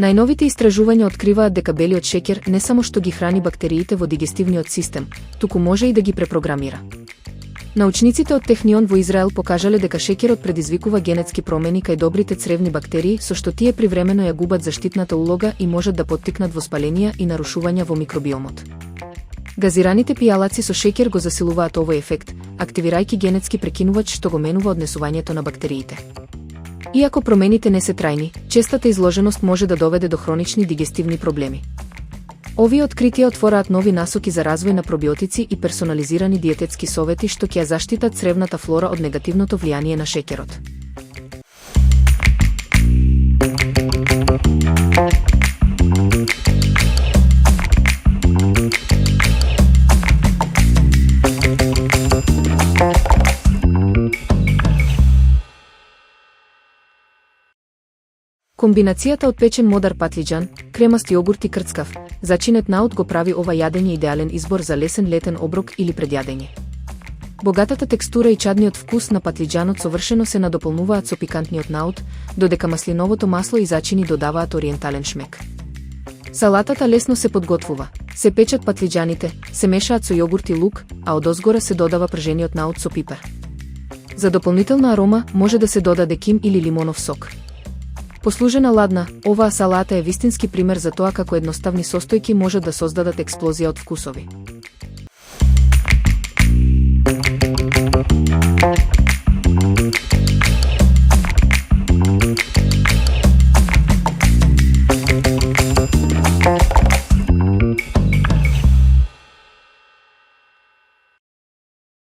Најновите истражувања откриваат дека белиот шеќер не само што ги храни бактериите во дигестивниот систем, туку може и да ги препрограмира. Научниците од Технион во Израел покажале дека шеќерот предизвикува генетски промени кај добрите цревни бактерии, со што тие привремено ја губат заштитната улога и можат да поттикнат воспаленија и нарушувања во микробиомот. Газираните пијалаци со шеќер го засилуваат овој ефект, активирајќи генетски прекинувач што го менува однесувањето на бактериите. Иако промените не се трајни, честата изложеност може да доведе до хронични дигестивни проблеми. Овие откритија отвораат нови насоки за развој на пробиотици и персонализирани диететски совети што ќе ја заштитат цревната флора од негативното влијание на шеќерот. Комбинацијата од печен модар патлиџан, кремаст јогурт и крцкав, зачинет наут го прави ова јадење идеален избор за лесен летен оброк или пред јадење. Богатата текстура и чадниот вкус на патлиџанот совршено се надополнуваат со пикантниот наут, додека маслиновото масло и зачини додаваат ориентален шмек. Салатата лесно се подготвува. Се печат патлиџаните, се мешаат со јогурт и лук, а одозгора се додава пржениот наут со пипер. За дополнителна арома може да се додаде ким или лимонов сок. Послужена ладна, оваа салата е вистински пример за тоа како едноставни состојки можат да создадат експлозија од вкусови.